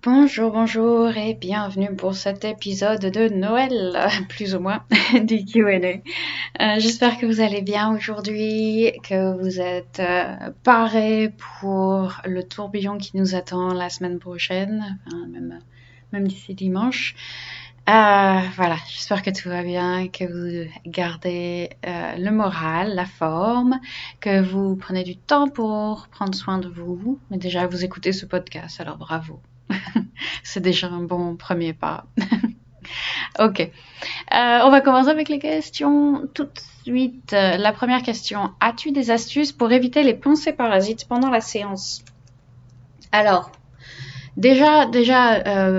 Bonjour, bonjour et bienvenue pour cet épisode de Noël, plus ou moins, du Q&A. J'espère que vous allez bien aujourd'hui, que vous êtes parés pour le tourbillon qui nous attend la semaine prochaine, enfin, même d'ici dimanche. Voilà, j'espère que tout va bien, que vous gardez le moral, la forme, que vous prenez du temps pour prendre soin de vous. Mais déjà, vous écoutez ce podcast, alors bravo. C'est déjà un bon premier pas. Ok. On va commencer avec les questions tout de suite. La première question. As-tu des astuces pour éviter les pensées parasites pendant la séance? Alors, déjà,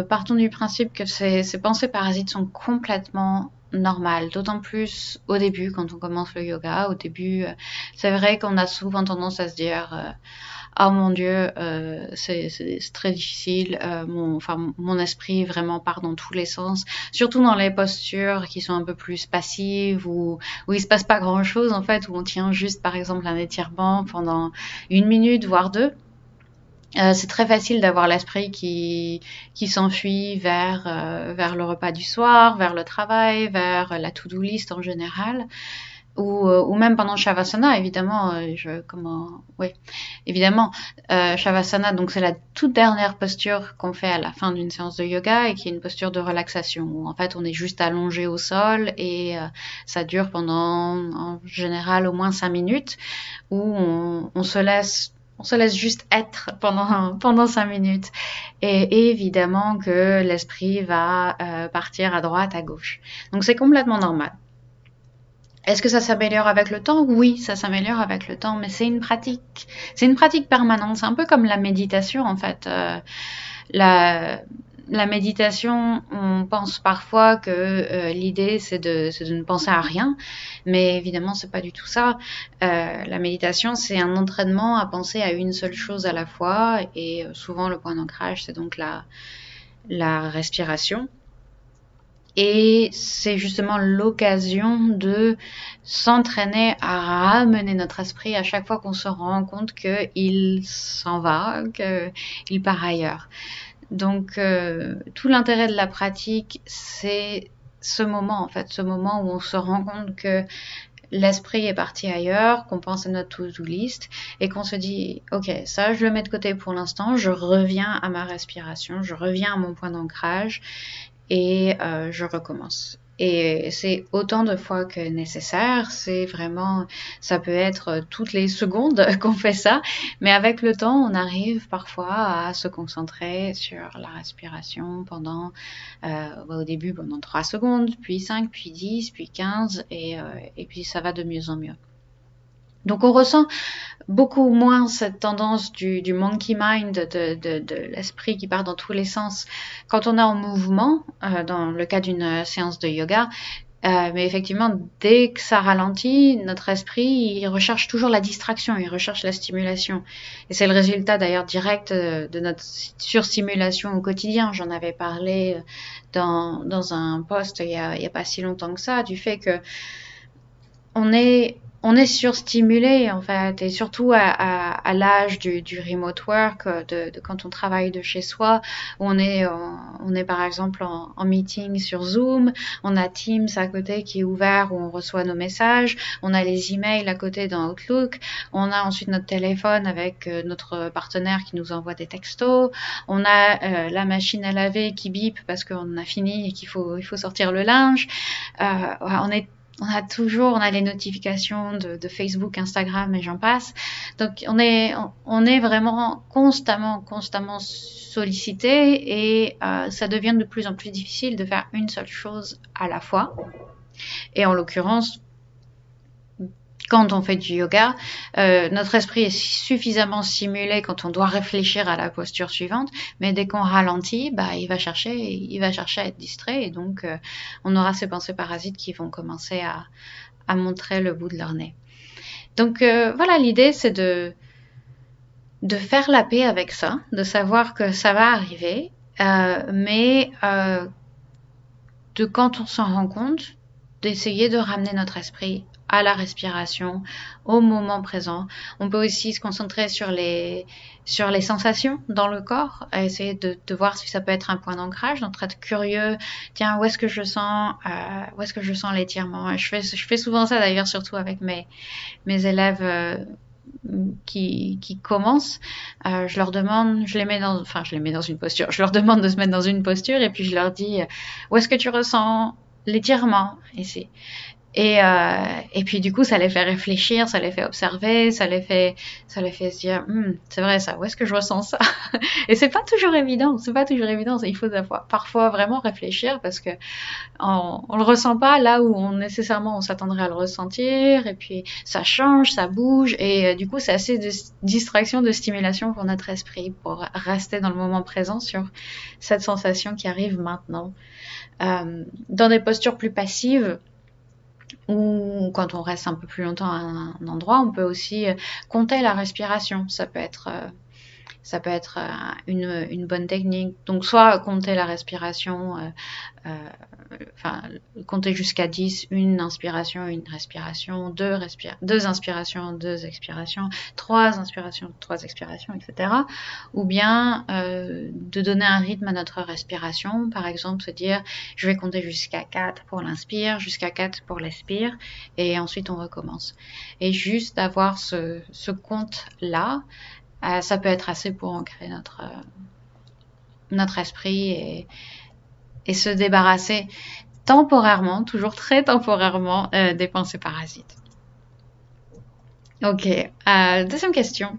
partons du principe que ces pensées parasites sont complètement normales, d'autant plus au début, quand on commence le yoga. Au début, c'est vrai qu'on a souvent tendance à se dire oh mon Dieu, c'est très difficile. Mon esprit vraiment part dans tous les sens, surtout dans les postures qui sont un peu plus passives où il se passe pas grand-chose en fait, où on tient juste par exemple un étirement pendant 1 minute voire deux. C'est très facile d'avoir l'esprit qui s'enfuit vers le repas du soir, vers le travail, vers la to-do list en général, ou même pendant Shavasana, évidemment. Oui, évidemment, Shavasana, donc c'est la toute dernière posture qu'on fait à la fin d'une séance de yoga et qui est une posture de relaxation où en fait on est juste allongé au sol et ça dure pendant en général au moins 5 minutes où on se laisse juste être pendant 5 minutes. Et évidemment que l'esprit va partir à droite, à gauche. Donc c'est complètement normal. Est-ce que ça s'améliore avec le temps? Oui, ça s'améliore avec le temps, mais c'est une pratique. C'est une pratique permanente. C'est un peu comme la méditation, en fait. La, la méditation, on pense parfois que l'idée c'est de ne penser à rien, mais évidemment c'est pas du tout ça. La méditation c'est un entraînement à penser à une seule chose à la fois et souvent le point d'ancrage c'est donc la respiration. Et c'est justement l'occasion de s'entraîner à ramener notre esprit à chaque fois qu'on se rend compte qu'il s'en va, qu'il part ailleurs. Donc, tout l'intérêt de la pratique, c'est ce moment, en fait, ce moment où on se rend compte que l'esprit est parti ailleurs, qu'on pense à notre to-do list et qu'on se dit, ok, ça, je le mets de côté pour l'instant, je reviens à ma respiration, je reviens à mon point d'ancrage et je recommence. Et c'est autant de fois que nécessaire, c'est vraiment, ça peut être toutes les secondes qu'on fait ça, mais avec le temps, on arrive parfois à se concentrer sur la respiration au début pendant 3 secondes, puis 5, puis 10, puis 15, et puis ça va de mieux en mieux. Donc on ressent beaucoup moins cette tendance du monkey mind, de l'esprit qui part dans tous les sens quand on est en mouvement, dans le cas d'une séance de yoga. Mais effectivement, dès que ça ralentit, notre esprit, il recherche toujours la distraction, il recherche la stimulation. Et c'est le résultat d'ailleurs direct de notre surstimulation au quotidien. J'en avais parlé dans un post il y a pas si longtemps que ça, du fait que on est surstimulé en fait, et surtout à l'âge du remote work, de quand on travaille de chez soi, où on est par exemple en meeting sur Zoom, on a Teams à côté qui est ouvert où on reçoit nos messages, on a les emails à côté dans Outlook, on a ensuite notre téléphone avec notre partenaire qui nous envoie des textos, on a la machine à laver qui bip parce qu'on a fini et il faut sortir le linge. On a les notifications de Facebook, Instagram et j'en passe. Donc on est vraiment constamment sollicité et ça devient de plus en plus difficile de faire une seule chose à la fois. Et en l'occurrence, quand on fait du yoga, notre esprit est suffisamment stimulé quand on doit réfléchir à la posture suivante, mais dès qu'on ralentit, bah, il va chercher à être distrait et donc on aura ces pensées parasites qui vont commencer à montrer le bout de leur nez. Donc voilà, l'idée c'est de faire la paix avec ça, de savoir que ça va arriver, mais de quand on s'en rend compte, d'essayer de ramener notre esprit à la respiration, au moment présent. On peut aussi se concentrer sur les sensations dans le corps, à essayer de voir si ça peut être un point d'ancrage, d'être être curieux. Tiens, où est-ce que je sens, l'étirement? Je fais souvent ça d'ailleurs, surtout avec mes élèves qui commencent. Je leur demande, je les mets dans une posture. Je leur demande de se mettre dans une posture et puis je leur dis, où est-ce que tu ressens l'étirement ici? Et puis du coup, ça les fait réfléchir, ça les fait observer, ça les fait se dire, c'est vrai ça, où est-ce que je ressens ça? Et c'est pas toujours évident, il faut parfois vraiment réfléchir parce que on le ressent pas là où nécessairement on s'attendrait à le ressentir, et puis ça change, ça bouge, et du coup c'est assez de distraction, de stimulation pour notre esprit, pour rester dans le moment présent sur cette sensation qui arrive maintenant. Dans des postures plus passives, ou quand on reste un peu plus longtemps à un endroit, on peut aussi compter la respiration. Ça peut être une bonne technique. Donc soit compter la respiration, compter jusqu'à 10, une inspiration, une respiration, deux inspirations, deux expirations, trois inspirations, trois expirations, etc. Ou bien de donner un rythme à notre respiration. Par exemple, se dire, je vais compter jusqu'à 4 pour l'inspire, jusqu'à 4 pour l'expire, et ensuite on recommence. Et juste d'avoir ce compte-là, ça peut être assez pour ancrer notre esprit et se débarrasser temporairement, toujours très temporairement, des pensées parasites. Ok, deuxième question.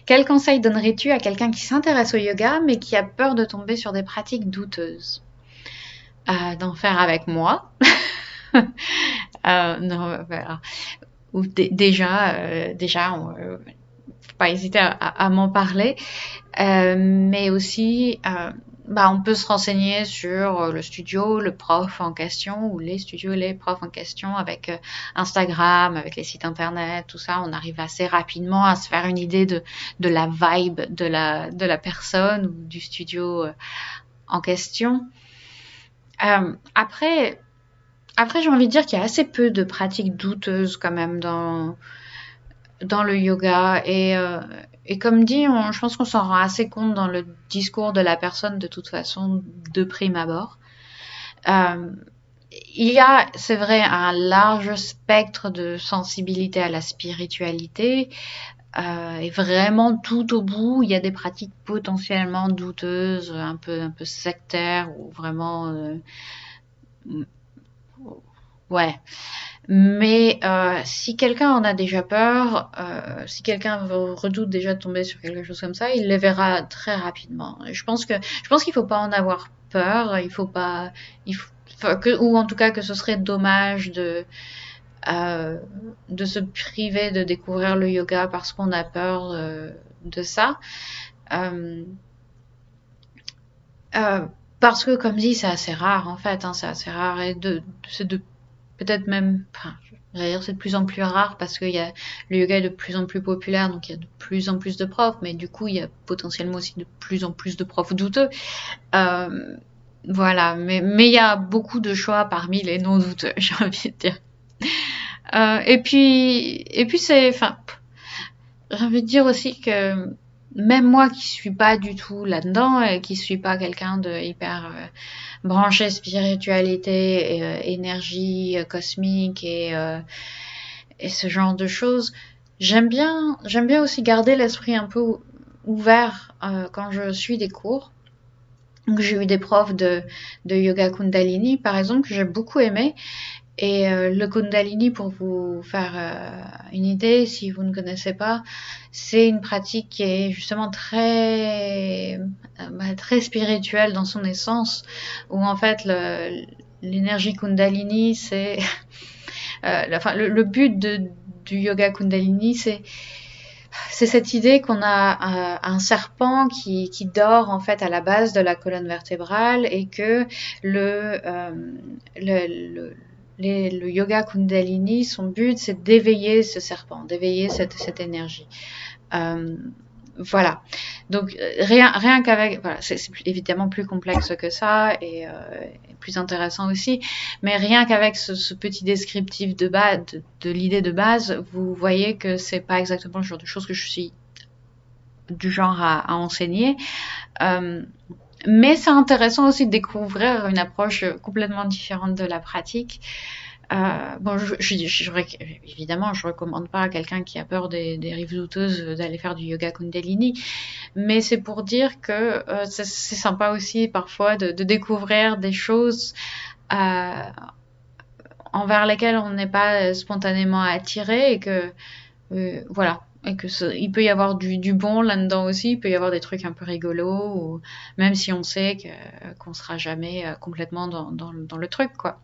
Quel conseil donnerais-tu à quelqu'un qui s'intéresse au yoga mais qui a peur de tomber sur des pratiques douteuses? D'en faire avec moi. Non, voilà. Ou déjà, faut pas hésiter à m'en parler. Mais aussi, on peut se renseigner sur le studio, le prof en question, ou les studios, les profs en question, avec Instagram, avec les sites internet, tout ça. On arrive assez rapidement à se faire une idée de la vibe de la personne ou du studio en question. Après, j'ai envie de dire qu'il y a assez peu de pratiques douteuses quand même dans le yoga, et comme dit, je pense qu'on s'en rend assez compte dans le discours de la personne de toute façon, de prime abord. Il y a, c'est vrai, un large spectre de sensibilité à la spiritualité, et vraiment tout au bout, il y a des pratiques potentiellement douteuses, un peu sectaires, ou vraiment ouais. Mais si quelqu'un en a déjà peur, si quelqu'un redoute déjà de tomber sur quelque chose comme ça, il les verra très rapidement. Je pense qu'il faut pas en avoir peur. Il faut pas, ou en tout cas que ce serait dommage de se priver de découvrir le yoga parce qu'on a peur de ça. Parce que, comme dit, c'est assez rare en fait, hein, c'est assez rare, et c'est de peut-être même, d'ailleurs c'est de plus en plus rare parce que le yoga est de plus en plus populaire, donc il y a de plus en plus de profs, mais du coup il y a potentiellement aussi de plus en plus de profs douteux. Voilà, mais il y a beaucoup de choix parmi les non douteux, j'ai envie de dire. Et puis j'ai envie de dire aussi que même moi qui suis pas du tout là-dedans, et qui suis pas quelqu'un de hyper branché spiritualité, et, énergie cosmique, et ce genre de choses, j'aime bien aussi garder l'esprit un peu ouvert quand je suis des cours. Donc j'ai eu des profs de yoga Kundalini par exemple, que j'ai beaucoup aimé. Et le Kundalini, pour vous faire une idée, si vous ne connaissez pas, c'est une pratique qui est justement très spirituelle dans son essence, où en fait l'énergie Kundalini, c'est le but du yoga Kundalini, c'est cette idée qu'on a un serpent qui dort en fait à la base de la colonne vertébrale, et que le yoga Kundalini, son but, c'est d'éveiller ce serpent, d'éveiller cette énergie. Voilà. Donc rien qu'avec, voilà, c'est évidemment plus complexe que ça et plus intéressant aussi, mais rien qu'avec ce petit descriptif de base, de l'idée de base, vous voyez que c'est pas exactement le genre de choses que je suis du genre à enseigner. Euh, mais c'est intéressant aussi de découvrir une approche complètement différente de la pratique. Bon, évidemment, je recommande pas à quelqu'un qui a peur des rives douteuses d'aller faire du yoga Kundalini, mais c'est pour dire que c'est sympa aussi parfois de découvrir des choses euh, envers lesquelles on n'est pas spontanément attiré et que voilà. Et que il peut y avoir du bon là-dedans aussi, il peut y avoir des trucs un peu rigolos, ou même si on sait qu'on sera jamais complètement dans le truc, quoi.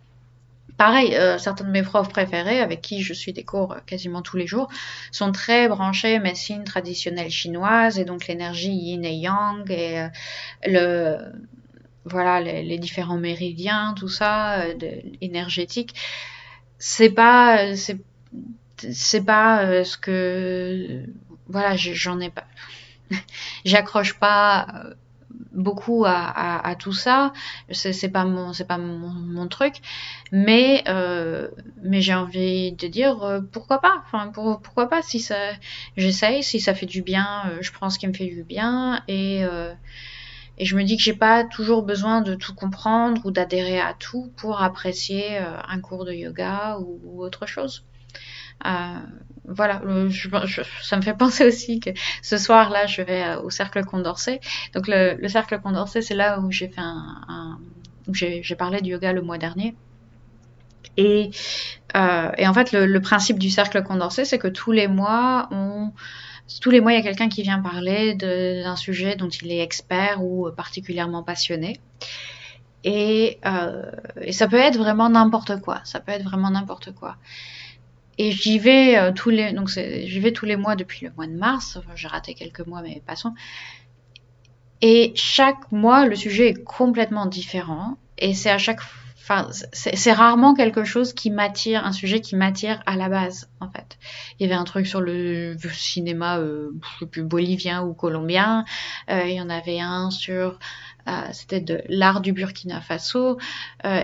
Pareil, certains de mes profs préférés, avec qui je suis des cours quasiment tous les jours, sont très branchés médecine traditionnelle chinoise, et donc l'énergie yin et yang, et le, voilà, les différents méridiens, tout ça, énergétique. C'est pas, c'est pas ce que, voilà, j'en ai pas, j'accroche pas beaucoup à tout ça. C'est pas mon truc, mais j'ai envie de dire pourquoi pas. Enfin, pourquoi pas si ça, j'essaye, si ça fait du bien, je prends ce qui me fait du bien et je me dis que j'ai pas toujours besoin de tout comprendre ou d'adhérer à tout pour apprécier un cours de yoga ou autre chose. Euh, voilà, ça me fait penser aussi que ce soir-là, je vais au Cercle Condorcet. Donc le Cercle Condorcet, c'est là où j'ai fait où j'ai parlé du yoga le mois dernier. Et en fait, le principe du Cercle Condorcet, c'est que tous les mois, il y a quelqu'un qui vient parler d'un sujet dont il est expert ou particulièrement passionné. Et ça peut être vraiment n'importe quoi. Ça peut être vraiment n'importe quoi. Et j'y vais j'y vais tous les mois depuis le mois de mars. Enfin, j'ai raté quelques mois, mais passons. Et chaque mois, le sujet est complètement différent. Et c'est à chaque, enfin, c'est rarement quelque chose qui m'attire, un sujet qui m'attire à la base, en fait. Il y avait un truc sur le cinéma, je sais plus, bolivien ou colombien. Il y en avait un sur c'était de l'art du Burkina Faso.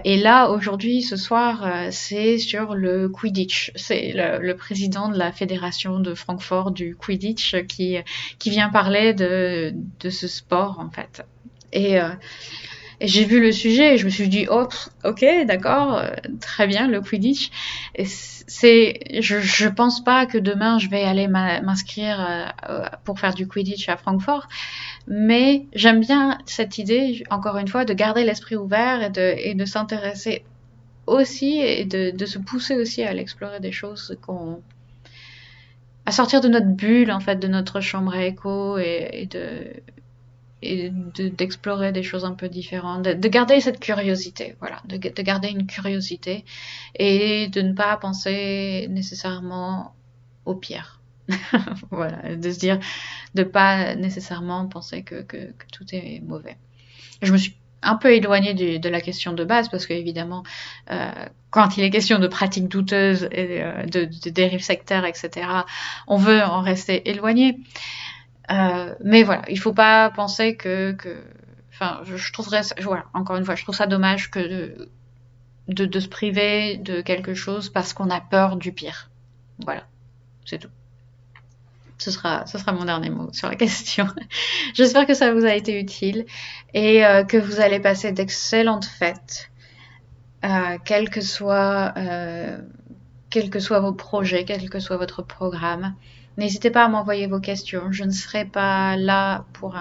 Et là, aujourd'hui, ce soir, c'est sur le Quidditch. C'est le président de la fédération de Francfort du Quidditch qui vient parler de ce sport, en fait. Et j'ai vu le sujet et je me suis dit, oh, ok, d'accord, très bien, le Quidditch. Et je pense pas que demain je vais aller m'inscrire pour faire du Quidditch à Francfort, mais j'aime bien cette idée, encore une fois, de garder l'esprit ouvert et de s'intéresser aussi et de se pousser aussi à aller explorer des choses à sortir de notre bulle, en fait, de notre chambre à écho d'explorer des choses un peu différentes, de garder cette curiosité, voilà, de garder une curiosité et de ne pas penser nécessairement au pire. Voilà, de se dire, de pas nécessairement penser que tout est mauvais. Je me suis un peu éloignée de la question de base parce qu'évidemment, quand il est question de pratiques douteuses et de dérives sectaires, etc., on veut en rester éloigné. Mais voilà, il faut pas penser enfin, je trouverais, voilà, encore une fois, je trouve ça dommage que de se priver de quelque chose parce qu'on a peur du pire. Voilà, c'est tout. Ce sera mon dernier mot sur la question. J'espère que ça vous a été utile et que vous allez passer d'excellentes fêtes, quels que soient vos projets, quel que soit votre programme. N'hésitez pas à m'envoyer vos questions. Je ne serai pas là pour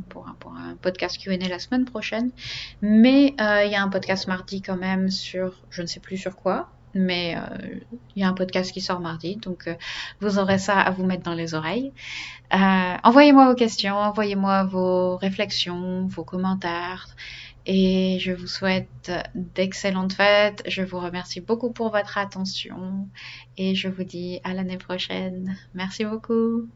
pour un podcast Q&A la semaine prochaine, mais il y a un podcast mardi quand même sur, je ne sais plus sur quoi, mais il y a un podcast qui sort mardi, donc vous aurez ça à vous mettre dans les oreilles. Envoyez-moi vos questions, envoyez-moi vos réflexions, vos commentaires. Et je vous souhaite d'excellentes fêtes. Je vous remercie beaucoup pour votre attention et je vous dis à l'année prochaine. Merci beaucoup.